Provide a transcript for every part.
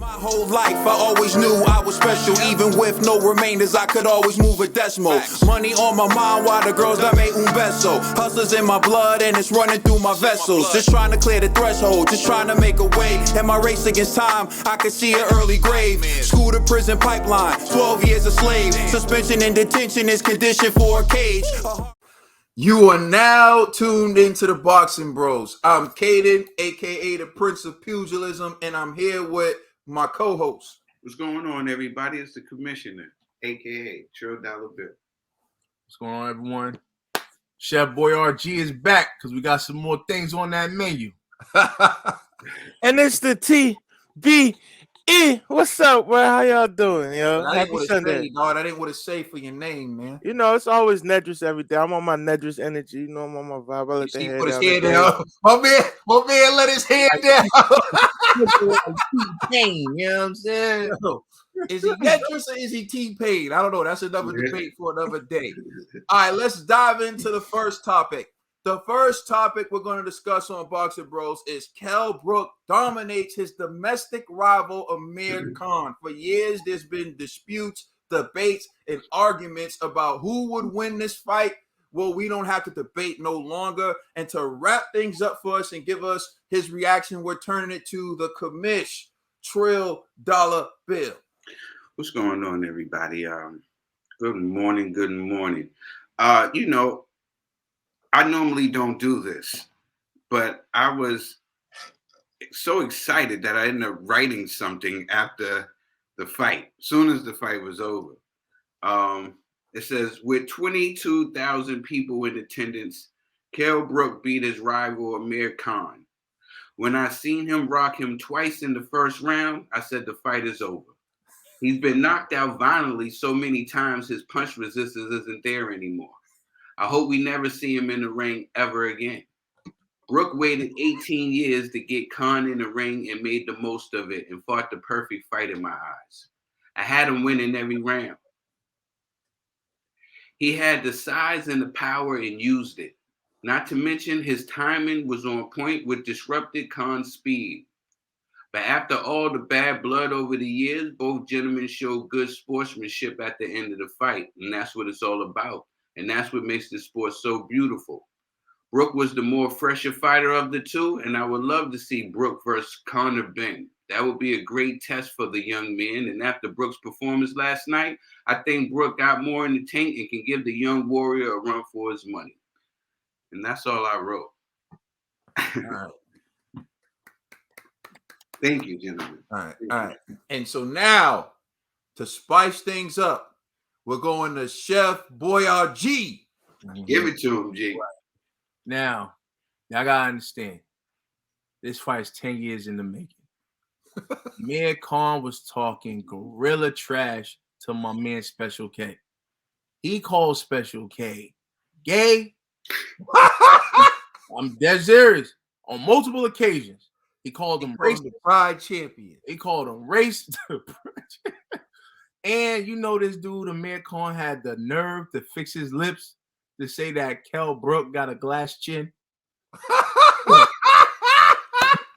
My whole life, I always knew I was special. Even with no remainders, I could always move a decimal. Money on my mind while the girls that made un beso. Hustlers in my blood and it's running through my vessels. Just trying to clear the threshold, just trying to make a way. In my race against time, I could see an early grave. School to prison pipeline, 12 years a slave. Suspension and detention is conditioned for a cage. You are now tuned into the Boxing Bros. I'm Caden, aka the Prince of Pugilism, and I'm here with my co-host. What's going on, everybody? It's the Commissioner, aka Trill Dollar Bill. What's going on, everyone? Chef Boy RG is back because we got some more things on that menu. And it's the TBE. What's up, bro? How y'all doing, yo? Happy Sunday. Dog, I didn't want to say for your name, man. You know, it's always nedrus every day. I'm on my nedrus energy. You know, I'm on my vibe. I let the hair put his down. hair down. My man let his hair down. Pain, you know what I'm saying? Is he nedrus or is he T-Pain? I don't know. That's another debate for another day. All right, let's dive into the first topic. The first topic we're going to discuss on Boxing Bros is Kell Brook dominates his domestic rival Amir Khan. For years, there's been disputes, debates, and arguments about who would win this fight. Well, we don't have to debate no longer. And to wrap things up for us and give us his reaction, we're turning it to the commish, Trill Dollar Bill. What's going on, everybody? Good morning. You know, I normally don't do this, but I was so excited that I ended up writing something after the fight. As soon as the fight was over, it says, with 22,000 people in attendance, Kell Brook beat his rival Amir Khan. When I seen him rock him twice in the first round, I said the fight is over. He's been knocked out violently so many times his punch resistance isn't there anymore. I hope we never see him in the ring ever again. Brook waited 18 years to get Khan in the ring and made the most of it and fought the perfect fight in my eyes. I had him winning every round. He had the size and the power and used it. Not to mention his timing was on point, which disrupted Khan's speed. But after all the bad blood over the years, both gentlemen showed good sportsmanship at the end of the fight, and that's what it's all about. And that's what makes this sport so beautiful. Brook was the more fresher fighter of the two, and I would love to see Brook versus Conor Ben. That would be a great test for the young man. And after Brook's performance last night, I think Brook got more in the tank and can give the young warrior a run for his money. And that's all I wrote. All right. Thank you, gentlemen. All right. And so now, to spice things up, we're going to Chef Boy RG. Give it to him, G. Now, y'all gotta understand, this fight's 10 years in the making. Amir Khan was talking gorilla trash to my man Special K. He called Special K gay. I'm dead serious. On multiple occasions, he called him racist. Pride champion. He called him racist. And you know this dude, Amir Khan, had the nerve to fix his lips to say that Kell Brook got a glass chin.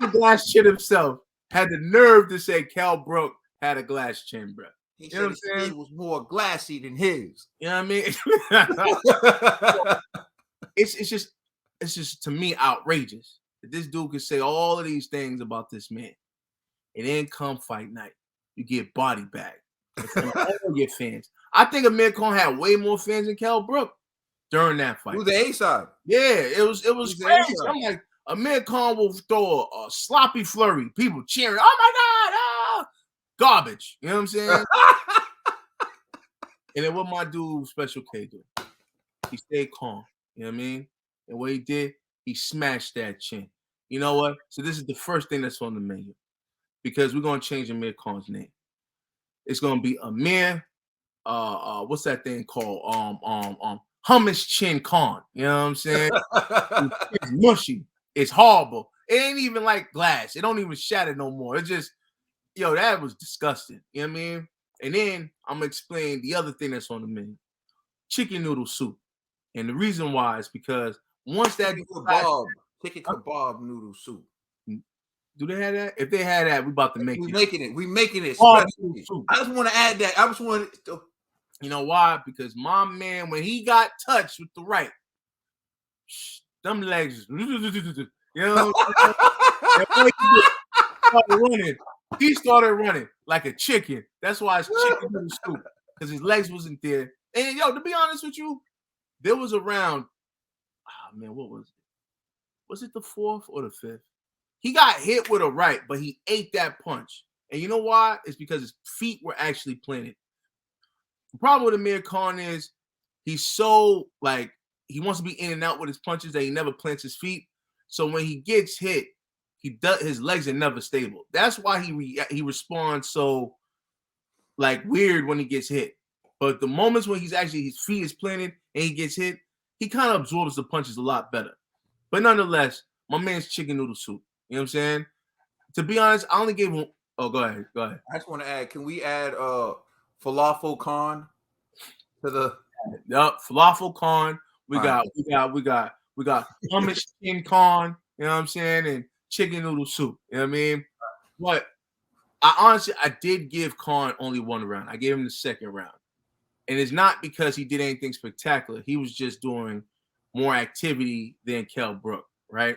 The glass chin himself had the nerve to say Kell Brook had a glass chin, bro. He said his skin was more glassy than his. You know what I mean? It's just to me outrageous that this dude could say all of these things about this man. And then come fight night, you get body bag. All your fans. I think Amir Khan had way more fans than Kell Brook during that fight. Who's the A-side? Yeah, it was crazy. I'm like, Amir Khan will throw a sloppy flurry, people cheering, oh my God, ah! Garbage. You know what I'm saying? And then what my dude Special K do? He stayed calm. You know what I mean? And what he did, he smashed that chin. You know what? So this is the first thing that's on the menu. Because we're gonna change Amir Khan's name. It's gonna be Amir. What's that thing called? Hummus Chin Khan. You know what I'm saying? It's mushy. It's horrible. It ain't even like glass. It don't even shatter no more. It's just, that was disgusting. You know what I mean? And then I'm gonna explain the other thing that's on the menu: chicken noodle soup. And the reason why is because once that chicken kebab noodle soup. Do they have that? If they had that, we about to make We it. making it. Oh, I just want to add that. I just want to. You know why? Because my man, when he got touched with the right, them legs, you know, he started running like a chicken. That's why it's chicken noodle soup, because his legs wasn't there. And yo, to be honest with you, there was around, oh man, what was it? Was it the 4th or the 5th? He got hit with a right, but he ate that punch. And you know why? It's because his feet were actually planted. The problem with Amir Khan is he's so like he wants to be in and out with his punches that he never plants his feet. So when he gets hit, his legs are never stable. That's why he responds so like weird when he gets hit. But the moments when his feet is planted and he gets hit, he kind of absorbs the punches a lot better. But nonetheless, my man's chicken noodle soup. You know what I'm saying? To be honest, I only gave him. Oh, go ahead. I just want to add. Can we add falafel Khan to the? Yup, falafel Khan. We got hummus chicken Khan. You know what I'm saying? And chicken noodle soup. You know what I mean? But I did give Khan only one round. I gave him the second round, and it's not because he did anything spectacular. He was just doing more activity than Kell Brook, right?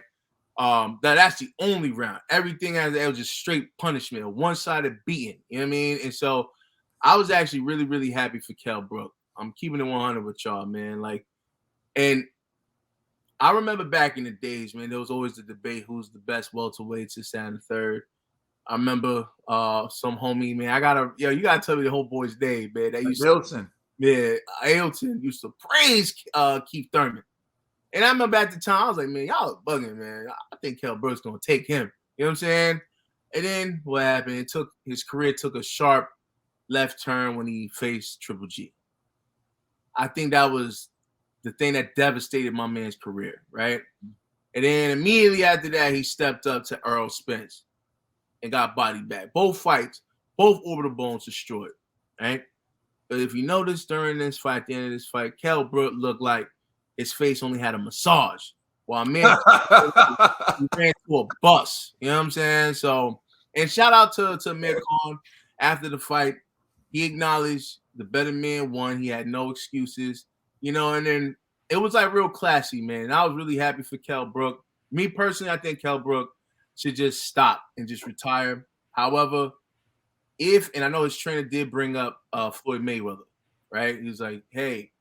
That's the only round. Everything else was just straight punishment, a one-sided beating. You know what I mean? And so I was actually really, really happy for Kell Brook. I'm keeping it 100 with y'all, man. Like, and I remember back in the days, man, there was always the debate who's the best welterweight to stand the third. I remember some homie, man. You gotta tell me the whole boy's name, man. Ailton used to praise Keith Thurman. And I remember at the time, I was like, man, y'all are bugging, man. I think Kell Brook's gonna take him. You know what I'm saying? And then what happened? His career took a sharp left turn when he faced Triple G. I think that was the thing that devastated my man's career, right? And then immediately after that, he stepped up to Errol Spence and got bodied back. Both fights, both orbital bones destroyed, right? But if you notice during this fight, at the end of this fight, Kell Brook looked like his face only had a massage, while man he ran to a bus. You know what I'm saying? So, and shout out to Amir Khan. After the fight, he acknowledged the better man won. He had no excuses, you know. And then it was like real classy, man. And I was really happy for Kell Brook. Me personally, I think Kell Brook should just stop and just retire. However, and I know his trainer did bring up Floyd Mayweather, right? He was like, hey.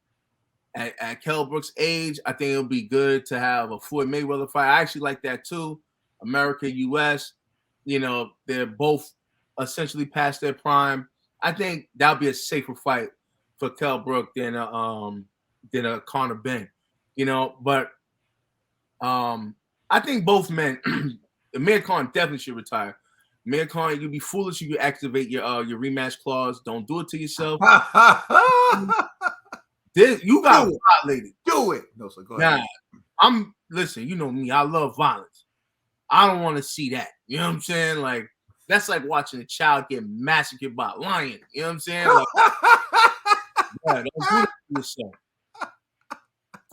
At Kell Brook's age, I think it'll be good to have a Floyd Mayweather fight. I actually like that too. America, US, you know, they're both essentially past their prime. I think that'll be a safer fight for Kell Brook than a Conor Ben, you know. But I think both men, Amir Khan definitely should retire. Amir Khan, you'd be foolish if you activate your rematch clause. Don't do it to yourself. You got violated. Do it. No, so go ahead. Listen, you know me. I love violence. I don't want to see that. You know what I'm saying? Like, that's like watching a child get massacred by a lion. You know what I'm saying? Like, don't do it to yourself.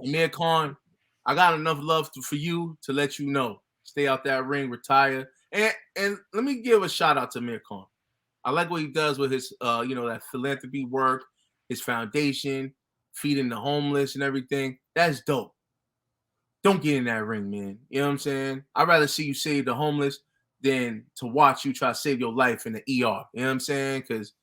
Amir Khan, I got enough love for you to let you know. Stay out that ring, retire. And let me give a shout out to Amir Khan. I like what he does with his that philanthropy work, his foundation, feeding the homeless and everything. That's dope. Don't get in that ring, man. You know what I'm saying? I'd rather see you save the homeless than to watch you try to save your life in the ER. You know what I'm saying? Because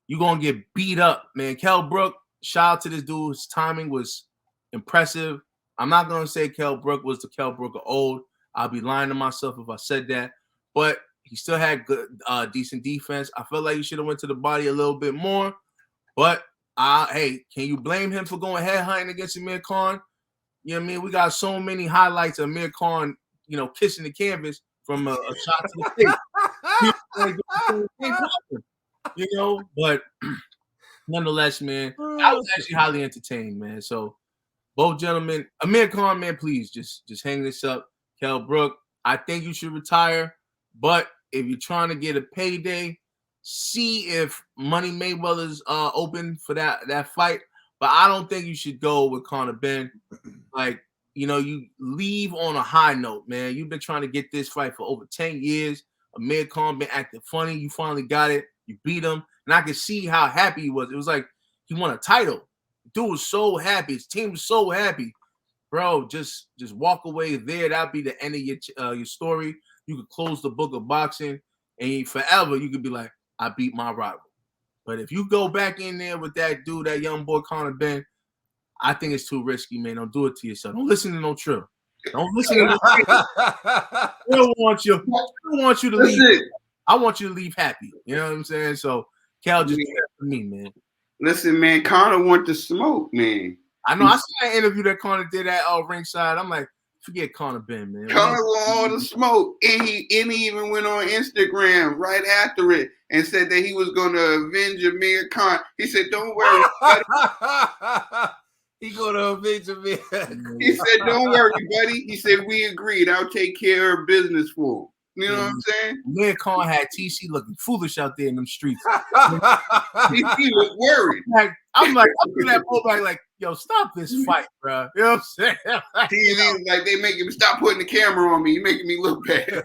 you're going to get beat up, man. Kell Brook, shout out to this dude. His timing was impressive. I'm not going to say Kell Brook was the Kell Brook of old. I'll be lying to myself if I said that. But he still had good, decent defense. I felt like he should have went to the body a little bit more. But hey, can you blame him for going head hunting against Amir Khan? You know what I mean? We got so many highlights of Amir Khan, you know, kissing the canvas from a shot to the face. You know, but nonetheless, man, I was actually highly entertained, man. So both gentlemen, Amir Khan, man, please just hang this up. Kell Brook, I think you should retire. But if you're trying to get a payday, see if Money Mayweather's open for that fight. But I don't think you should go with Conor Ben. Like, you know, you leave on a high note, man. You've been trying to get this fight for over 10 years. Amir Khan been acting funny. You finally got it. You beat him. And I could see how happy he was. It was like he won a title. Dude was so happy. His team was so happy. Bro, just walk away there. That'd be the end of your story. You could close the book of boxing, and forever you could be like, I beat my rival. But if you go back in there with that dude, that young boy Conor Ben, I think it's too risky, man. Don't do it to yourself. Don't listen to no Trill. Don't listen to no Trill. I don't want you to leave. I want you to leave happy. You know what I'm saying? So Kell just did that for me, man. Listen, man, Conor want to smoke, man. I know. I seen that interview that Conor did at ringside. I'm like, forget Conor Ben, man. Conor want all the smoke, and he even went on Instagram right after it and said that he was going to avenge Amir Khan. He said, "Don't worry." He going to avenge Amir. He said, "Don't worry, buddy." He said, "We agreed. I'll take care of business for him." You know what I'm saying? Amir Khan had TC looking foolish out there in them streets. He was worried. I'm looking at Bobak like, yo, stop this fight, bro. You know what I'm saying? TV, like, they making me stop putting the camera on me. You're making me look bad.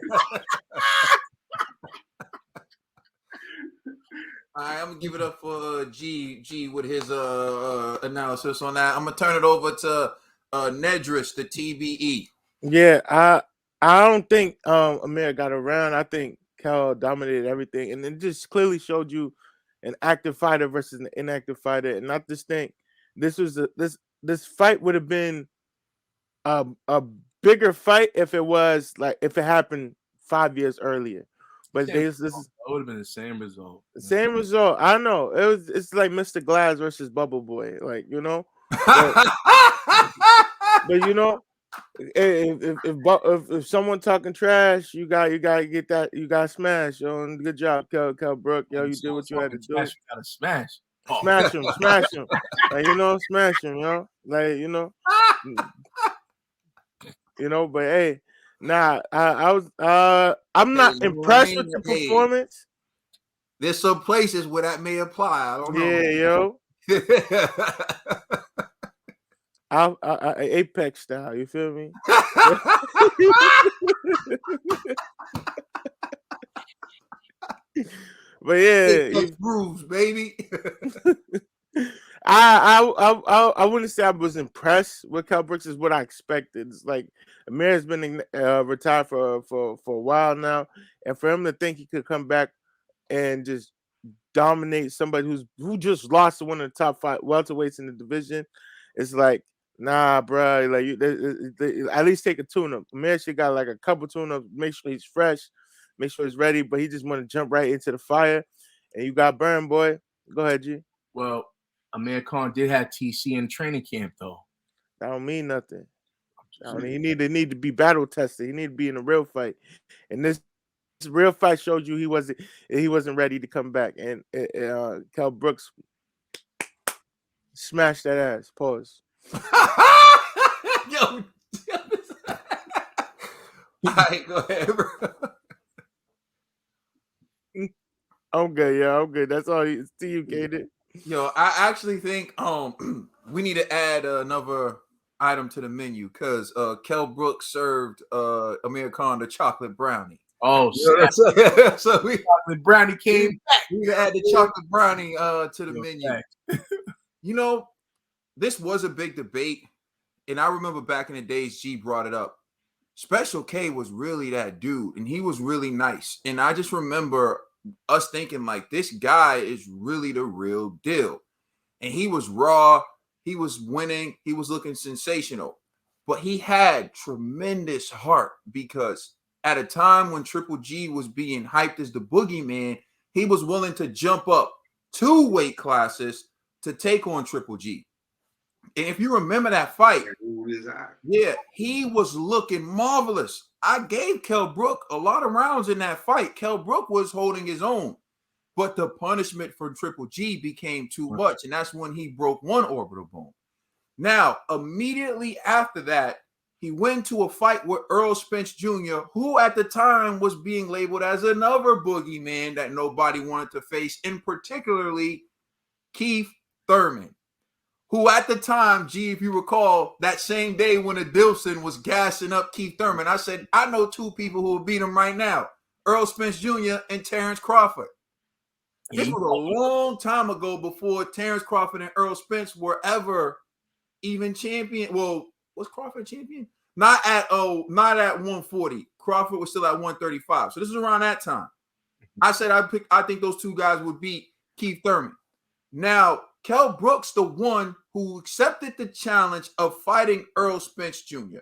All right, I'm gonna give it up for G with his analysis on that. I'm gonna turn it over to Nedrus, the TBE. Yeah, I don't think Amir got around. I think Kell dominated everything, and it just clearly showed you an active fighter versus an inactive fighter. And I just think this fight would have been a bigger fight if it happened 5 years earlier. But this is would have been the same result. Same result. I know. It's like Mr. Glass versus Bubble Boy, like, you know. But you know, if someone talking trash, you gotta get that. You gotta smash. Yo, and good job, Kell Brook. Yo, you did what you had to do. You gotta smash. Oh. Smash him. Like, you know, smash him. Yo, like, you know. You know, but hey, nah, I'm not impressed with the performance. There's some places where that may apply. I don't know. Yeah, yo. I Apex style, you feel me? But yeah, grooves, baby. I wouldn't say I was impressed with Kell Brooks. Is what I expected. It's like Amir has been retired for a while now, and for him to think he could come back and just dominate somebody who just lost to one of the top 5 welterweights in the division, it's like, nah, bro. Like, at least take a tune-up. Amir should got like a couple tune-ups. Make sure he's fresh. Make sure he's ready. But he just want to jump right into the fire. And you got burned, boy. Go ahead, G. Well, Amir Khan did have TC in training camp, though. That don't mean nothing. He need to be battle tested. He need to be in a real fight. And this real fight showed you he wasn't ready to come back. And Kell Brooks smashed that ass. Pause. Yo. All right, go ahead, bro. I'm good, yeah. I'm good. That's all. See you, Kaden. Yo, I actually think we need to add another item to the menu because Kell Brooks served Amir Khan the chocolate brownie. Oh, so chocolate brownie came back. We need to add the chocolate brownie to the menu. You know, this was a big debate, and I remember back in the days, G brought it up. Special K was really that dude, and he was really nice. And I just remember us thinking, like, this guy is really the real deal. And he was raw. He was winning. He was looking sensational. But he had tremendous heart because at a time when Triple G was being hyped as the boogeyman, he was willing to jump up 2 weight classes to take on Triple G. And if you remember that fight, yeah, he was looking marvelous. I gave Kell Brook a lot of rounds in that fight. Kell Brook was holding his own, but the punishment for Triple G became too much, and that's when he broke one orbital bone. Now, immediately after that, he went to a fight with Earl Spence Jr., who at the time was being labeled as another boogeyman that nobody wanted to face, and particularly Keith Thurman, who at the time, G, if you recall, that same day when Adilson was gassing up Keith Thurman, I said, I know 2 people who will beat him right now, Earl Spence Jr. and Terrence Crawford. This was a long time ago before Terrence Crawford and Earl Spence were ever even champion. Well, was Crawford champion? Not at 140. Crawford was still at 135. So this is around that time. I said I think those two guys would beat Keith Thurman. Now, Kell Brook's the one who accepted the challenge of fighting Earl Spence Jr.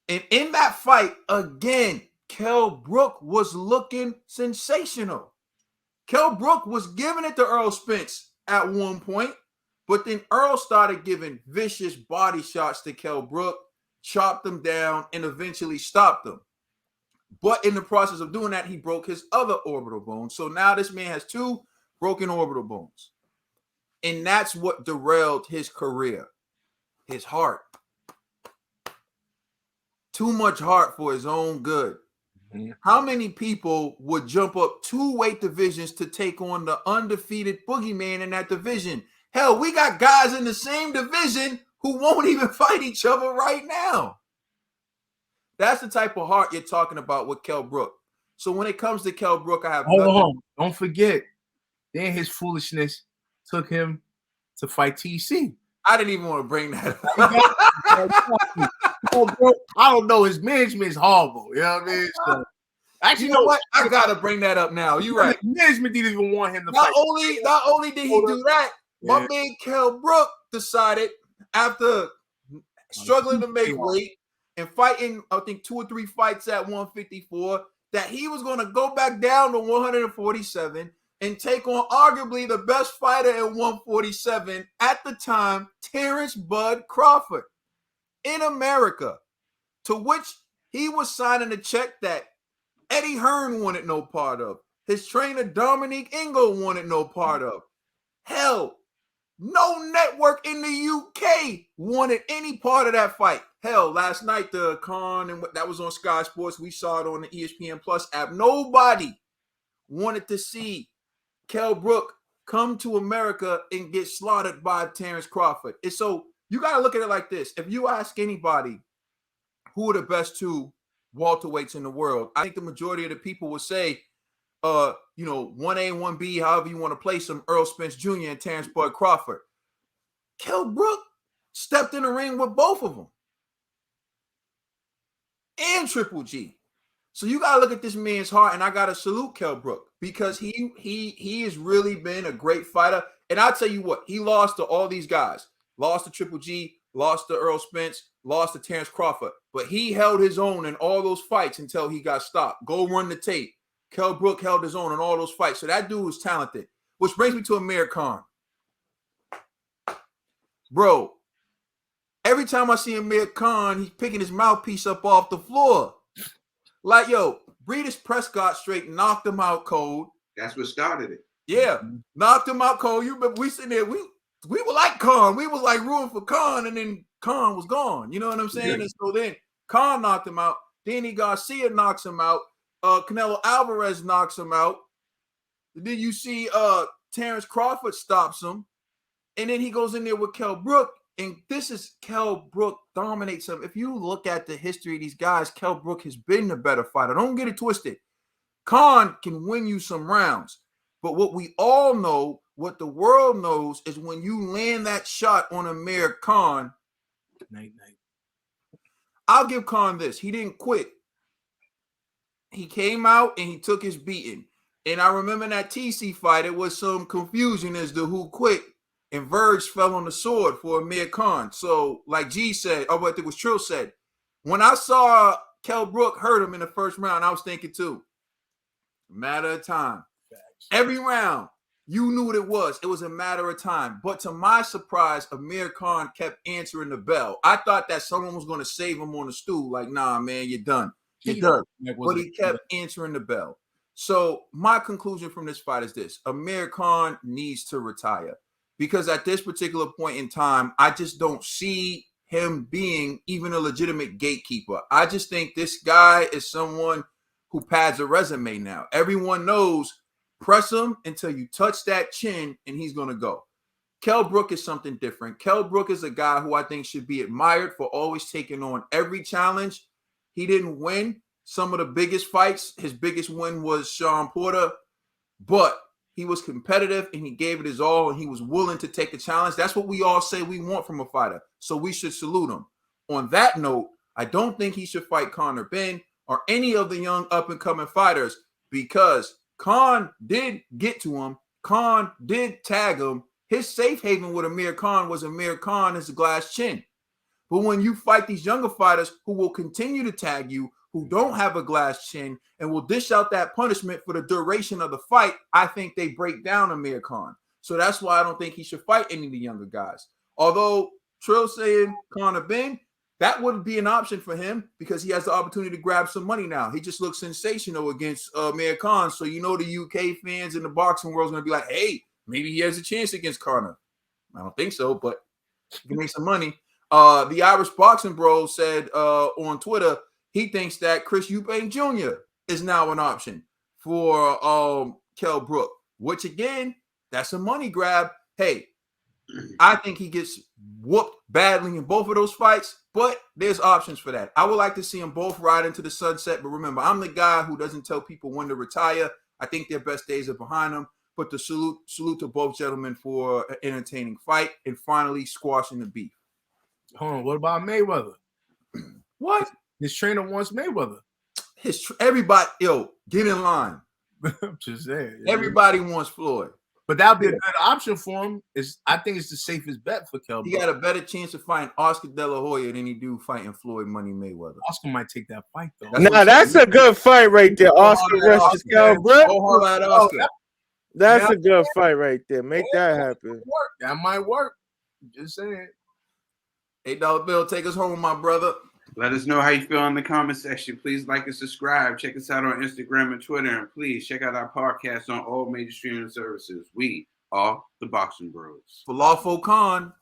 And in that fight, again, Kell Brook was looking sensational. Kell Brook was giving it to Earl Spence at one point, but then Earl started giving vicious body shots to Kell Brook, chopped him down, and eventually stopped him. But in the process of doing that, he broke his other orbital bone. So now this man has two broken orbital bones. And that's what derailed his career. His heart. Too much heart for his own good. Mm-hmm. How many people would jump up 2 weight divisions to take on the undefeated boogeyman in that division? Hell, we got guys in the same division who won't even fight each other right now. That's the type of heart you're talking about with Kell Brook. So when it comes to Kell Brook, I have Hold on. Don't forget, then his foolishness took him to fight TC. I didn't even want to bring that up. I don't know. His management is horrible. You know what I mean? So, actually, you know what? I gotta bring that up now. You're right. His management didn't even want him to fight. Not only did he do that, my man Kell Brook decided after struggling to make weight and fighting, I think 2 or 3 fights at 154, that he was going to go back down to 147 and take on arguably the best fighter at 147 at the time, Terrence Bud Crawford, in America, to which he was signing a check that Eddie Hearn wanted no part of. His trainer Dominique Ingo wanted no part of. Hell, no network in the UK wanted any part of that fight. Hell, last night the Khan and that was on Sky Sports. We saw it on the ESPN Plus app. Nobody wanted to see Kell Brook come to America and get slaughtered by Terrence Crawford. And so you got to look at it like this. If you ask anybody who are the best 2 welterweights in the world, I think the majority of the people will say, 1A, 1B, however you want to place them, Earl Spence Jr. and Terrence Bud Crawford. Kell Brook stepped in the ring with both of them. And Triple G. So you got to look at this man's heart, and I got to salute Kell Brook because he has really been a great fighter. And I'll tell you what, he lost to all these guys. Lost to Triple G, lost to Earl Spence, lost to Terrence Crawford. But he held his own in all those fights until he got stopped. Go run the tape. Kell Brook held his own in all those fights. So that dude was talented. Which brings me to Amir Khan. Bro, every time I see Amir Khan, he's picking his mouthpiece up off the floor. Like, yo, Breedis Prescott straight knocked him out cold. That's what started it. Yeah, knocked him out cold. We sitting there, we were like Khan. We was like rooting for Khan, and then Khan was gone. You know what I'm saying? Yeah. And so then Khan knocked him out. Danny Garcia knocks him out. Canelo Alvarez knocks him out. Then you see Terrence Crawford stops him. And then he goes in there with Kell Brook. And this is Kell Brook dominates him. If you look at the history of these guys, Kell Brook has been the better fighter. Don't get it twisted. Khan can win you some rounds. But what we all know, what the world knows, is when you land that shot on Amir Khan, night. I'll give Khan this. He didn't quit. He came out and he took his beating. And I remember in that TC fight, it was some confusion as to who quit. And Verge fell on the sword for Amir Khan. So, like G said, or what it was Trill said, when I saw Kell Brook hurt him in the first round, I was thinking too, matter of time. Every round, you knew what it was. It was a matter of time. But to my surprise, Amir Khan kept answering the bell. I thought that someone was going to save him on the stool. Like, nah, man, you're done. You're done. But he kept answering the bell. So my conclusion from this fight is this. Amir Khan needs to retire. Because at this particular point in time, I just don't see him being even a legitimate gatekeeper. I just think this guy is someone who pads a resume now. Everyone knows, press him until you touch that chin and he's going to go. Kell Brook is something different. Kell Brook is a guy who I think should be admired for always taking on every challenge. He didn't win some of the biggest fights. His biggest win was Sean Porter, but he was competitive and he gave it his all and he was willing to take the challenge. That's what we all say we want from a fighter. So we should salute him. On that note, I don't think he should fight Conor Benn or any of the young up-and-coming fighters because Khan did get to him. Khan did tag him. His safe haven with Amir Khan was Amir Khan has a glass chin. But when you fight these younger fighters who will continue to tag you, who don't have a glass chin and will dish out that punishment for the duration of the fight, I think they break down Amir Khan. So that's why I don't think he should fight any of the younger guys. Although Trill saying Conor Benn, that wouldn't be an option for him because he has the opportunity to grab some money now. He just looks sensational against Amir Khan. So you know the UK fans in the boxing world is going to be like, hey, maybe he has a chance against Conor. I don't think so, but he can make some money. The Irish Boxing Bro said on Twitter, he thinks that Chris Eubank Jr. is now an option for Kell Brook, which again, that's a money grab. Hey, I think he gets whooped badly in both of those fights, but there's options for that. I would like to see them both ride into the sunset, but remember, I'm the guy who doesn't tell people when to retire. I think their best days are behind them, but the salute to both gentlemen for an entertaining fight and finally squashing the beef. Hold on, what about Mayweather? What? His trainer wants Mayweather. Everybody, get in line. I'm just saying. Everybody wants Floyd. But that would be a good option for him. I think it's the safest bet for Kell. He got a better chance of fighting Oscar De La Hoya than he do fighting Floyd Money Mayweather. Oscar might take that fight, though. That's a good fight right there. Oscar versus Kell Brook. That's a good fight right there. Make that happen. That might work. Just saying. $8 bill, take us home, my brother. Let us know how you feel in the comment section. Please like and subscribe. Check us out on Instagram and Twitter. And please check out our podcast on all major streaming services. We are the Boxing Bros. Falafel Khan.